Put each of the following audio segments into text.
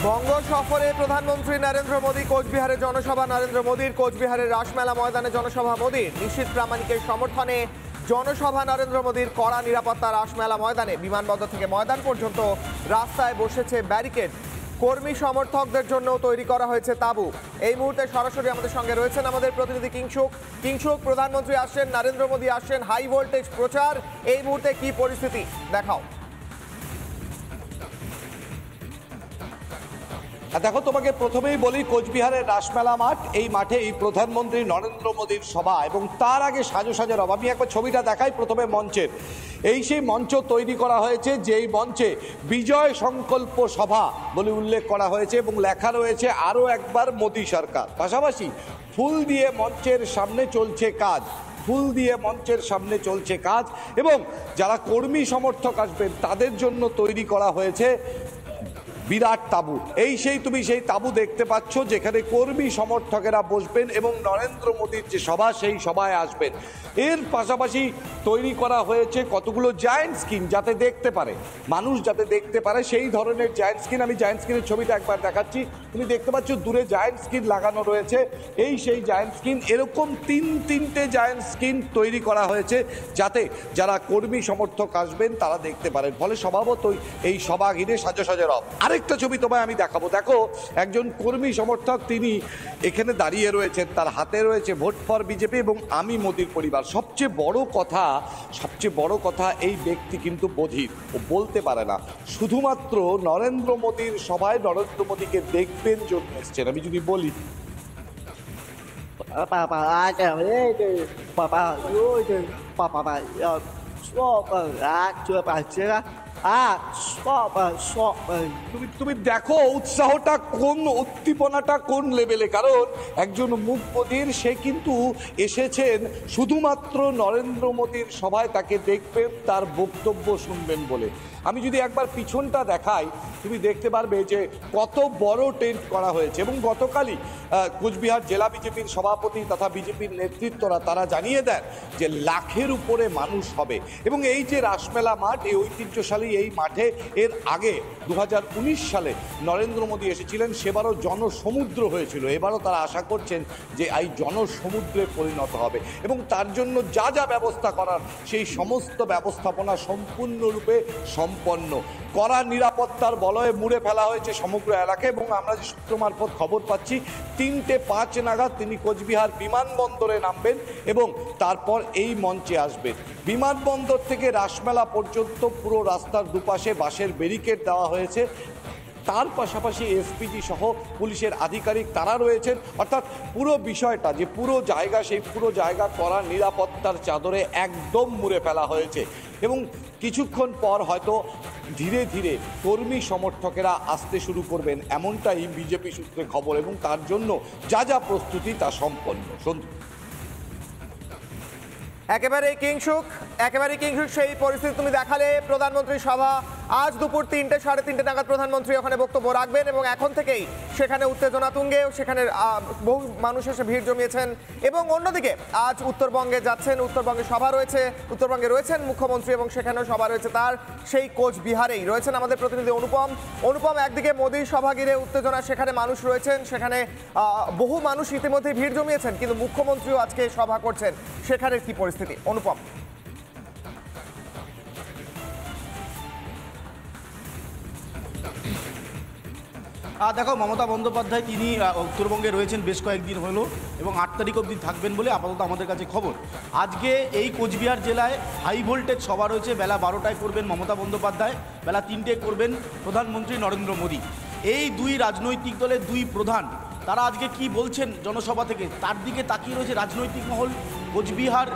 বঙ্গ সফরে প্রধানমন্ত্রী নরেন্দ্র মোদী কোচবিহারে জনসভা। নরেন্দ্র মোদীর কোচবিহারের রাসমেলা ময়দানে জনসভা মোদীর। নিশীথ প্রামাণিকের সমর্থনে জনসভা নরেন্দ্র মোদীর। কড়া নিরাপত্তা রাসমেলা ময়দানে। বিমানবন্দর থেকে ময়দান পর্যন্ত রাস্তায় বসেছে ব্যারিকেড। কর্মী সমর্থকদের জন্য তৈরি করা হয়েছে তাঁবু। এই মুহূর্তে সরাসরি আমাদের সঙ্গে রয়েছেন আমাদের প্রতিনিধি কিংশুক। প্রধানমন্ত্রী আসছেন, নরেন্দ্র মোদী আসছেন, হাই ভোল্টেজ প্রচার। এই মুহূর্তে কি পরিস্থিতি দেখাও। দেখো, তোমাকে প্রথমেই বলি, কোচবিহারের রাসমেলা মাঠ, এই মাঠে এই প্রধানমন্ত্রী নরেন্দ্র মোদীর সভা এবং তার আগে সাজো রব। আমি একবার ছবিটা দেখাই প্রথমে মঞ্চের। এই সেই মঞ্চ তৈরি করা হয়েছে যেই মঞ্চে বিজয় সংকল্প সভা বলে উল্লেখ করা হয়েছে এবং লেখা রয়েছে আরও একবার মোদী সরকার। পাশাপাশি ফুল দিয়ে মঞ্চের সামনে চলছে কাজ। এবং যারা কর্মী সমর্থক আসবেন তাদের জন্য তৈরি করা হয়েছে বিরাট তাঁবু। তুমি সেই তাঁবু দেখতে পাচ্ছ, যেখানে কর্মী সমর্থকেরা বসবেন এবং নরেন্দ্র মোদীর যে সভা সেই সভায় আসবেন। এর পাশাপাশি তৈরি করা হয়েছে কতগুলো জায়ান্ট স্ক্রিন, যাতে দেখতে পারে মানুষ, যাতে দেখতে পারে সেই ধরনের জায়ান্ট স্ক্রিন। আমি জায়ান্ট স্ক্রিনের ছবিটা একবার দেখাচ্ছি। তুমি দেখতে পাচ্ছ দূরে জায়ান্ট স্ক্রিন লাগানো রয়েছে। সেই জায়ান্ট স্ক্রিন, এরকম তিনটে জায়ান্ট স্ক্রিন তৈরি করা হয়েছে যাতে যারা কর্মী সমর্থক আসবেন তারা দেখতে পারেন। ফলে স্বভাবতই এই সভা ঘিরে সাজো রব। আরেকটা ছবি তোমায় আমি দেখাবো। দেখো, একজন কর্মী সমর্থক তিনি এখানে দাঁড়িয়ে রয়েছেন, তার হাতে রয়েছে ভোট ফর বিজেপি এবং আমি মোদীর পরিবার। সবচেয়ে বড় কথা এই ব্যক্তি কিন্তু বধির, ও বলতে পারে না। শুধুমাত্র নরেন্দ্র মোদীর সভায় নরেন্দ্র মোদীকে দেখবেন জন্য এসছেন। আমি যদি বলি তুমি দেখো উৎসাহটা কোন, উদ্দীপনাটা কোন লেভেলে। কারণ একজন মুখ বধির, সে কিন্তু এসেছেন শুধুমাত্র নরেন্দ্র মোদীর সভায় তাকে দেখবেন, তার বক্তব্য শুনবেন বলে। আমি যদি একবার পিছনটা দেখাই, তুমি দেখতে পারবে যে কত বড় টেন্ট করা হয়েছে। এবং গতকালই কোচবিহার জেলা বিজেপির সভাপতি তথা বিজেপির নেতৃত্বরা তারা জানিয়ে দেন যে লাখের উপরে মানুষ হবে। এবং এই যে রাসমেলা মাঠ, এই ঐতিহ্যশালী এই মাঠে এর আগে 2019 সালে নরেন্দ্র মোদী এসেছিলেন, সেবারও জনসমুদ্র হয়েছিল। এবারও তারা আশা করছেন যে এই জনসমুদ্রে পরিণত হবে এবং তার জন্য যা যা ব্যবস্থা করার সেই সমস্ত ব্যবস্থাপনা সম্পূর্ণরূপে সম্পন্ন। কড়া নিরাপত্তার বলয়ে মুড়ে ফেলা হয়েছে সমগ্র এলাকা। এবং আমরা যে সূত্র মারফত খবর পাচ্ছি, 3:05 নাগাদ তিনি কোচবিহার বিমানবন্দরে নামবেন এবং তারপর এই মঞ্চে আসবেন। বিমানবন্দর থেকে রাসমেলা পর্যন্ত পুরো রাস্তার দুপাশে বাঁশের ব্যারিকেড দেওয়া হয়েছে। তার পাশাপাশি এসপিজি সহ পুলিশের আধিকারিক তারা রয়েছেন। অর্থাৎ পুরো বিষয়টা যে পুরো জায়গা, সেই পুরো জায়গা কড়া নিরাপত্তার চাদরে একদম মুড়ে ফেলা হয়েছে। এবং কিছুক্ষণ পর হয়তো ধীরে ধীরে কর্মী সমর্থকেরা আসতে শুরু করবেন, এমনটাই বিজেপি সূত্রে খবর। এবং তার জন্য যা যা প্রস্তুতি তা সম্পন্ন। সন্ধু, একেবারে কিংশুক সেই পরিস্থিতি তুমি দেখালে। প্রধানমন্ত্রী সভা আজ দুপুর 3টে, 3:30 নাগাদ প্রধানমন্ত্রী ওখানে বক্তব্য রাখবেন এবং এখন থেকেই সেখানে উত্তেজনা তুঙ্গে। সেখানে বহু মানুষ এসে ভিড় জমিয়েছেন। এবং অন্যদিকে আজ উত্তরবঙ্গে যাচ্ছেন, উত্তরবঙ্গে সভা রয়েছে, উত্তরবঙ্গে রয়েছেন মুখ্যমন্ত্রী এবং সেখানেও সভা রয়েছে তার। সেই কোচবিহারেই রয়েছেন আমাদের প্রতিনিধি অনুপম। একদিকে মোদীর সভা ঘিরে উত্তেজনা, সেখানে মানুষ রয়েছেন, সেখানে বহু মানুষ ইতিমধ্যে ভিড় জমিয়েছেন, কিন্তু মুখ্যমন্ত্রীও আজকে সভা করছেন। সেখানের কি পরিস্থিতি অনুপম? দেখো, মমতা বন্দ্যোপাধ্যায় তিনি উত্তরবঙ্গে রয়েছেন বেশ কয়েকদিন হলো এবং 8 তারিখ অবধি থাকবেন বলে আপাতত আমাদের কাছে খবর। আজকে এই কোচবিহার জেলায় হাই ভোল্টেজ সভা রয়েছে। বেলা 12টায় করবেন মমতা বন্দ্যোপাধ্যায়, বেলা 3টে করবেন প্রধানমন্ত্রী নরেন্দ্র মোদী। এই দুই রাজনৈতিক দলের দুই প্রধান তারা আজকে কি বলছেন জনসভা থেকে, তার দিকে তাকিয়ে রয়েছে রাজনৈতিক মহল, কোচবিহার,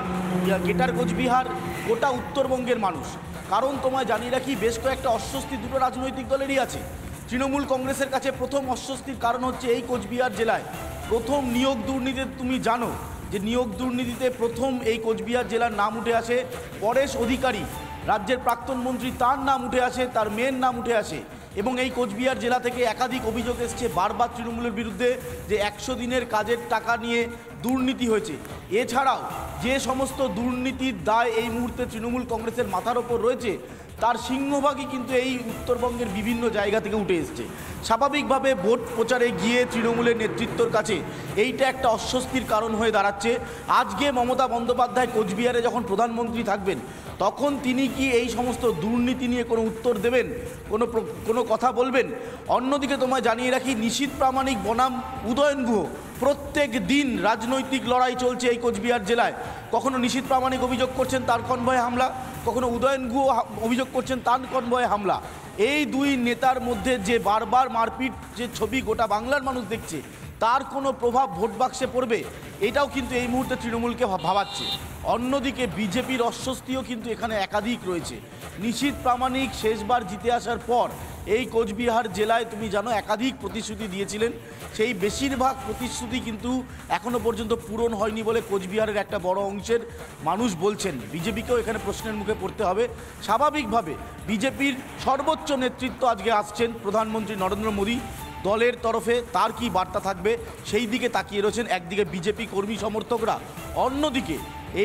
গ্রেটার কোচবিহার, গোটা উত্তরবঙ্গের মানুষ। কারণ তোমায় জানিয়ে রাখি, বেশ কয়েকটা অস্বস্তি দুটো রাজনৈতিক দলেরই আছে। তৃণমূল কংগ্রেসের কাছে প্রথম অস্বস্তির কারণ হচ্ছে এই কোচবিহার জেলায় প্রথম নিয়োগ দুর্নীতিতে, তুমি জানো যে নিয়োগ দুর্নীতিতে প্রথম এই কোচবিহার জেলার নাম উঠে আসে পরেশ অধিকারী, রাজ্যের প্রাক্তন মন্ত্রী, তার নাম উঠে আসে, তার মেয়ের নাম উঠে আসে। এবং এই কোচবিহার জেলা থেকে একাধিক অভিযোগ এসছে বারবার তৃণমূলের বিরুদ্ধে যে 100 দিনের কাজের টাকা নিয়ে দুর্নীতি হয়েছে। এছাড়াও যে সমস্ত দুর্নীতির দায় এই মুহূর্তে তৃণমূল কংগ্রেসের মাথার ওপর রয়েছে, তার সিংহভাগই কিন্তু এই উত্তরবঙ্গের বিভিন্ন জায়গা থেকে উঠে এসছে। স্বাভাবিকভাবে ভোট প্রচারে গিয়ে তৃণমূলের নেতৃত্বর কাছে এইটা একটা অস্বস্তির কারণ হয়ে দাঁড়াচ্ছে। আজকে মমতা বন্দ্যোপাধ্যায় কোচবিহারে যখন প্রধানমন্ত্রী থাকবেন তখন তিনি কি এই সমস্ত দুর্নীতি নিয়ে কোনো উত্তর দেবেন, কোনো কথা বলবেন? অন্যদিকে তোমায় জানিয়ে রাখি, নিশীথ প্রামাণিক বনাম উদয়ন গুহ প্রত্যেক দিন রাজনৈতিক লড়াই চলছে এই কোচবিহার জেলায়। কখনো নিশীথ প্রামাণিক অভিযোগ করছেন তার কনভয়ে হামলা, কখনো উদয়ন গুহ অভিযোগ করছেন তার কনভয়ে হামলা। এই দুই নেতার মধ্যে যে বারবার মারপিট যে ছবি গোটা বাংলার মানুষ দেখছে, তার কোনো প্রভাব ভোট বাক্সে পড়বে এটাও কিন্তু এই মুহূর্তে তৃণমূলকে ভাবাচ্ছে। অন্যদিকে বিজেপির অস্বস্তিও কিন্তু এখানে একাধিক রয়েছে। নিশীথ প্রামাণিক শেষবার জিতে আসার পর এই কোচবিহার জেলায় তুমি জানো একাধিক প্রতিশ্রুতি দিয়েছিলেন, সেই বেশিরভাগ প্রতিশ্রুতি কিন্তু এখনো পর্যন্ত পূরণ হয়নি বলে কোচবিহারের একটা বড় অংশের মানুষ বলছেন। বিজেপিকেও এখানে প্রশ্নের মুখে পড়তে হবে। স্বাভাবিকভাবে বিজেপির সর্বোচ্চ নেতৃত্ব আজকে আসছেন প্রধানমন্ত্রী নরেন্দ্র মোদী, দলের তরফে তার কি বার্তা থাকবে সেই দিকে তাকিয়ে রয়েছেন একদিকে বিজেপি কর্মী সমর্থকরা, অন্যদিকে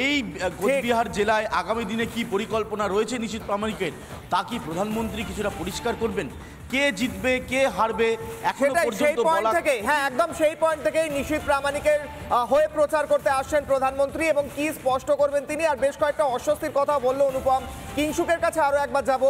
এই কোচবিহার জেলায় আগামী দিনে কি পরিকল্পনা রয়েছে নিশীথ প্রামাণিকের তা কি প্রধানমন্ত্রী কিছুটা পরিষ্কার করবেন? কে জিতবে কে হারবে এখনো পর্যন্ত বলা। হ্যাঁ, একদম সেই পয়েন্ট থেকেই নিশীথ প্রামাণিকের হয়ে প্রচার করতে আসছেন প্রধানমন্ত্রী এবং কি স্পষ্ট করবেন তিনি। আর বেশ কয়েকটা অস্বস্তির কথা বললো অনুপম। কিংশুকের কাছে আরো একবার যাব।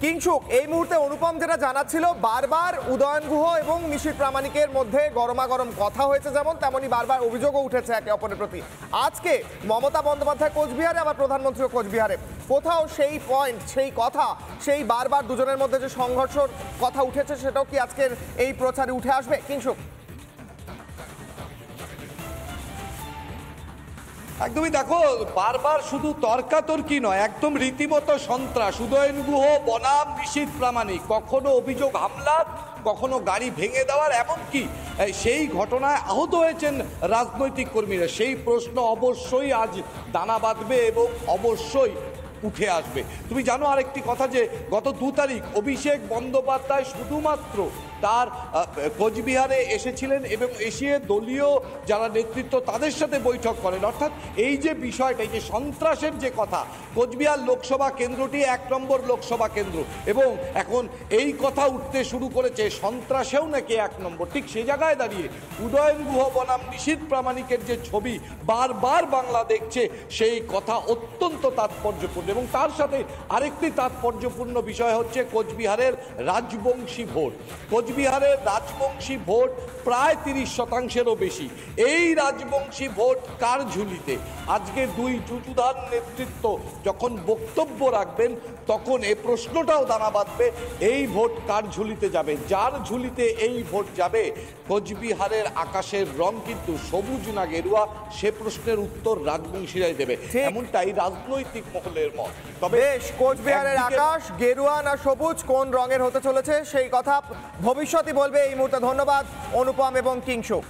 কিংশুক, এই মুহূর্তে অনুপম যেটা জানাচ্ছিল, বারবার উদয়ন গুহ এবং নিশীথ প্রামাণিকের মধ্যে গরমাগরম কথা হয়েছে, যেমন তেমনি বারবার অভিযোগও উঠেছে একে অপরের প্রতি। আজকে মমতা বন্দ্যোপাধ্যায় কোচবিহারে, আবার প্রধানমন্ত্রীও কোচবিহারে, কোথাও সেই পয়েন্ট, সেই কথা, সেই বারবার দুজনের মধ্যে যে সংঘর্ষর কথা উঠেছে সেটাও কি আজকের এই প্রচারে উঠে আসবে? কিংশুক, একদমই দেখো, বারবার শুধু তর্কাতর্কি নয়, একদম রীতিমতো সন্ত্রাস। উদয়ন গুহ বনাম নিশীথ প্রামাণিক, কখনো অভিযোগ হামলার, কখনো গাড়ি ভেঙে দেওয়ার, এমনকি সেই ঘটনায় আহত হয়েছেন রাজনৈতিক কর্মীরা। সেই প্রশ্ন অবশ্যই আজ দানা বাঁধবে এবং অবশ্যই উঠে আসবে। তুমি জানো আরেকটি কথা, যে গত 2 তারিখ অভিষেক বন্দ্যোপাধ্যায় শুধুমাত্র তার কোচবিহারে এসেছিলেন এবং এসে দলীয় যারা নেতৃত্ব তাদের সাথে বৈঠক করেন। অর্থাৎ এই যে বিষয়টা, এই যে সন্ত্রাসের যে কথা, কোচবিহার লোকসভা কেন্দ্রটি 1 নম্বর লোকসভা কেন্দ্র এবং এখন এই কথা উঠতে শুরু করেছে সন্ত্রাসেও নাকি 1 নম্বর। ঠিক সে জায়গায় দাঁড়িয়ে উদয়ন গুহ বনাম নিশীথ প্রামাণিকের যে ছবি বারবার বাংলা দেখছে, সেই কথা অত্যন্ত তাৎপর্যপূর্ণ। এবং তার সাথে আরেকটি তাৎপর্যপূর্ণ বিষয় হচ্ছে কোচবিহারের রাজবংশী ভোট। কোচবিহারের রাজবংশী ভোট প্রায় 30%-এরও বেশি। এই রাজবংশী ভোট কার ঝুলিতে? আজকে দুই যুযুধার নেতৃত্ব যখন বক্তব্য রাখবেন তখন এই প্রশ্নটাও দানা বাঁধবে, এই ভোট কার ঝুলিতে যাবে? যার ঝুলিতে এই ভোট যাবে, কোচবিহারের আকাশের রং কিন্তু সবুজ না গেরুয়া, সে প্রশ্নের উত্তর রাজবংশীরাই দেবে, এমনটাই রাজনৈতিক মহলের মত। তবে কোচবিহারের আকাশ গেরুয়া না সবুজ, কোন রঙের হতে চলেছে সেই কথা ভবিষ্যৎই বলবে। এই মুহূর্তে ধন্যবাদ অনুপম এবং কিংশুক।